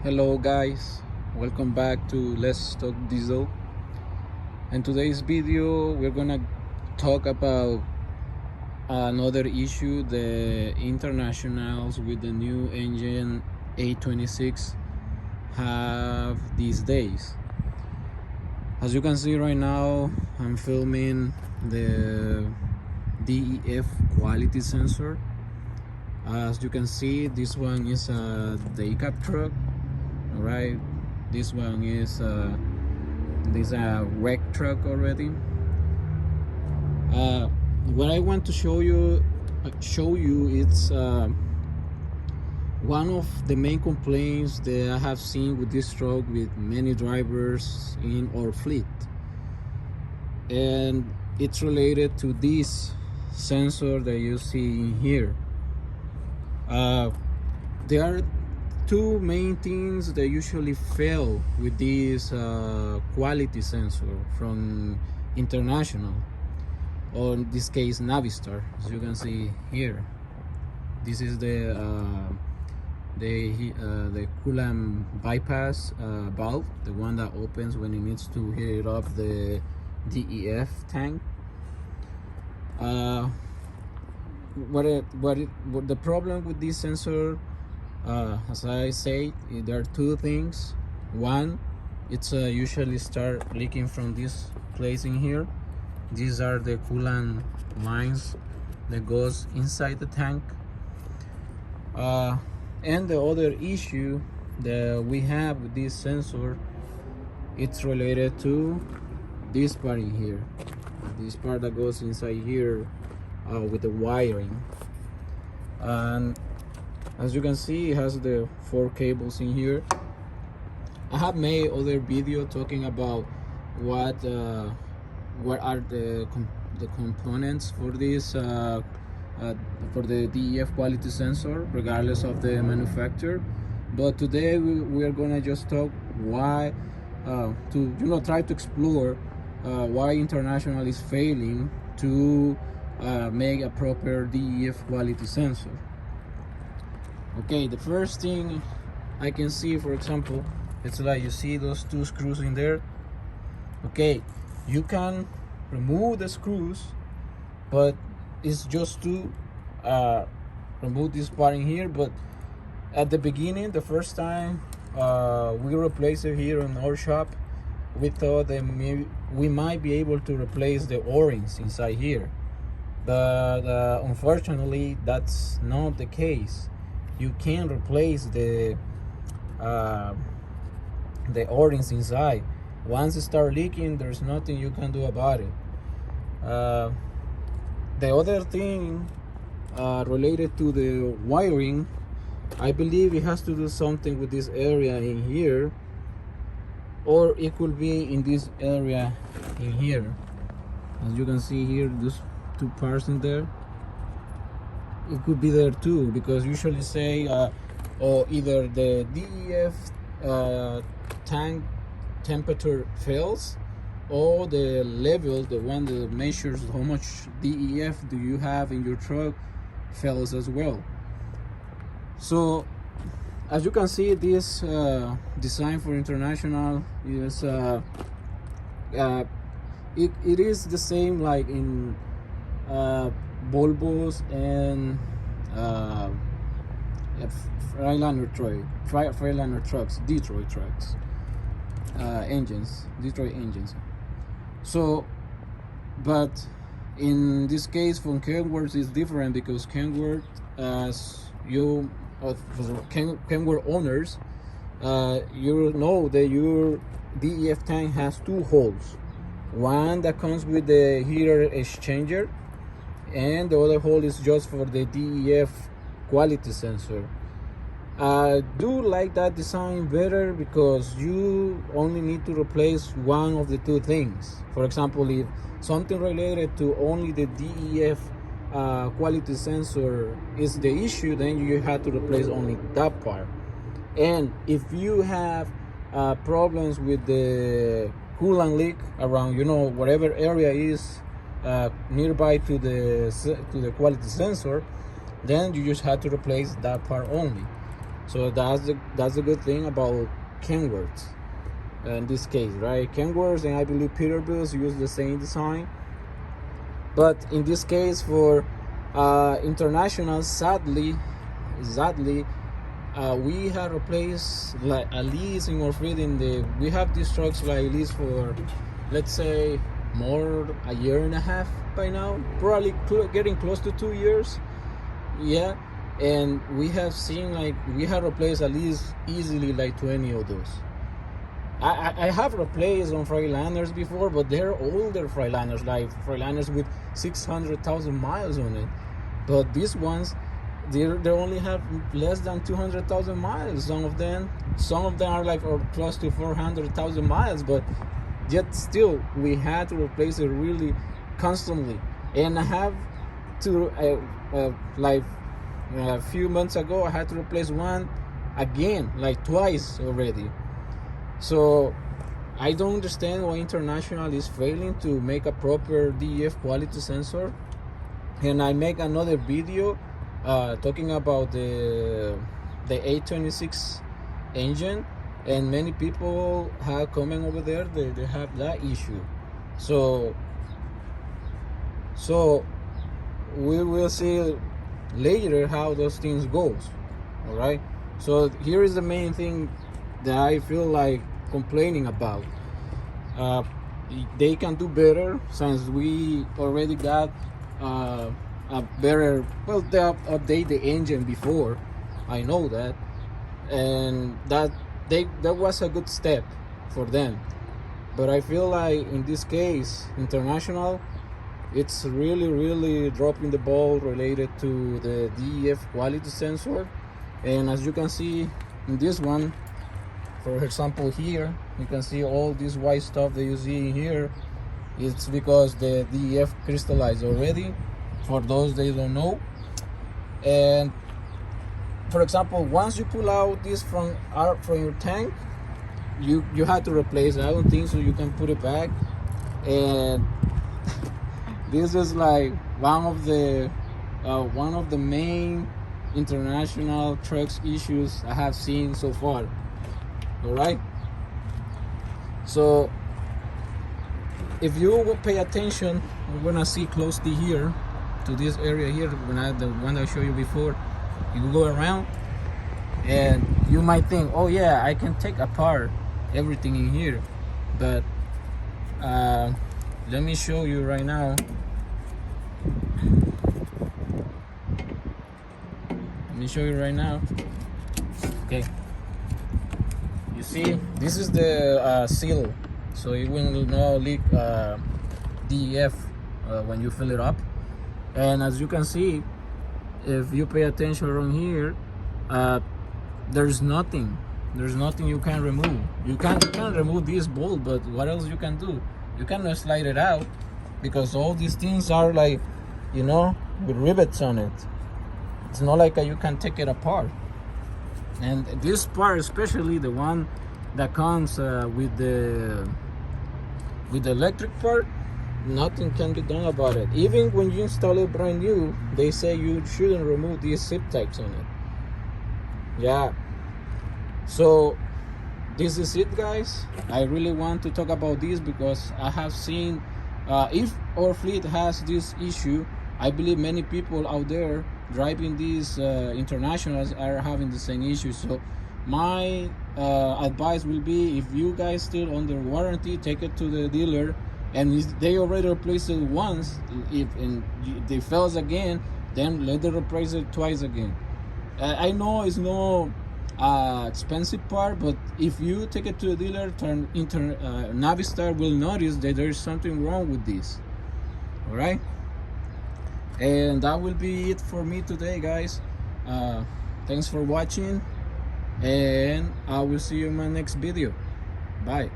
Hello guys, welcome back to Let's Talk Diesel. In today's video we're gonna talk about another issue the internationals with the new engine 826 have these days. As you can see right now, I'm filming the DEF quality sensor. As you can see, this one is a DACAP truck. All right, this one is this wreck truck already. What I want to show you it's one of the main complaints that I have seen with this truck with many drivers in our fleet, and it's related to this sensor that you see here. There are two main things that usually fail with this quality sensor from international, or in this case Navistar. As you can see here, this is the coolant bypass valve, the one that opens when it needs to heat up the DEF tank. What the problem with this sensor, as I said, there are two things. One, it's usually start leaking from this place in here. These are the coolant lines that goes inside the tank. And the other issue that we have with this sensor, it's related to this part in here, this part that goes inside here with the wiring. And as you can see, it has the 4 cables in here. I have made other video talking about what are the components for this for the DEF quality sensor, regardless of the manufacturer. But today we are gonna just talk why to try to explore why International is failing to make a proper DEF quality sensor. Okay, the first thing I can see, for example, it's like you see those 2 screws in there. Okay, you can remove the screws, but it's just to remove this part in here. But at the beginning, the first time we replaced it here in our shop, we thought that maybe we might be able to replace the O-rings inside here, but unfortunately that's not the case. You can't replace the O-rings inside. Once it starts leaking, there's nothing you can do about it. The other thing related to the wiring, I believe it has to do something with this area in here, or it could be in this area in here. As you can see here, those 2 parts in there, it could be there too, because usually say or either the DEF tank temperature fails, or the level, the one that measures how much DEF do you have in your truck, fails as well. So as you can see, this design for International is it is the same like in Volvos and Freightliner trucks, Detroit trucks, Detroit engines. So, but in this case from Kenworth is different, because Kenworth, as you Kenworth owners, you know that your DEF tank has 2 holes. One that comes with the heater exchanger, and the other hole is just for the DEF quality sensor. I do like that design better, because you only need to replace one of the 2 things. For example, if something related to only the DEF quality sensor is the issue, then you have to replace only that part. And if you have problems with the coolant leak around, whatever area is nearby to the quality sensor, then you just have to replace that part only. So that's the good thing about Kenworths in this case, right? Kenworths and I believe Peterbilt's use the same design, but in this case for international, sadly, we have replaced, like, at least in our fleet, we have these trucks like at least for, let's say, more a year and a half by now, probably getting close to 2 years. Yeah, and we have seen, like, we have replaced at least easily like 20 of those. I have replaced on Freightliner before, but they're older Freightliner, like Freightliner with 600,000 miles on it. But these ones, they only have less than 200,000 miles. Some of them are like close to 400,000 miles. But yet still, we had to replace it really constantly. And I have to like a few months ago, I had to replace one again, like twice already. So I don't understand why International is failing to make a proper DEF quality sensor. And I make another video talking about the 826 engine, and many people have comment over there, they have that issue. So we will see later how those things goes. All right, so here is the main thing that I feel like complaining about. They can do better, since we already got a better, well, they update the engine before, I know that, and that was a good step for them. But I feel like in this case, International, it's really dropping the ball related to the DEF quality sensor. And as you can see in this one, for example, here you can see all this white stuff that you see here. It's because the DEF crystallized already, for those that don't know. And for example, once you pull out this from your tank, you have to replace it. I don't think so you can put it back. And this is like one of the main International trucks issues I have seen so far. All right, so if you pay attention, we're gonna see closely here to this area here, the one I showed you before. You go around and you might think, oh yeah, I can take apart everything in here, but let me show you right now. Okay, you see, this is the seal, so it will not leak DEF when you fill it up. And as you can see, if you pay attention around here, there's nothing you can remove. You can't remove this bolt, but what else you can do? You cannot slide it out, because all these things are, like, you know, with rivets on it. It's not like you can take it apart. And this part, especially the one that comes with the electric part, nothing can be done about it. Even when you install it brand new, they say you shouldn't remove these zip ties on it. Yeah, so this is it, guys. I really want to talk about this because I have seen, if our fleet has this issue, I believe many people out there driving these Internationals are having the same issue. So my advice will be, if you guys still under warranty, take it to the dealer, and if they already replaced it once, if they fails again, then let them replace it twice again. I know it's no expensive part, but if you take it to the dealer, Navistar will notice that there is something wrong with this. All right, and that will be it for me today, guys. Thanks for watching, and I will see you in my next video. Bye.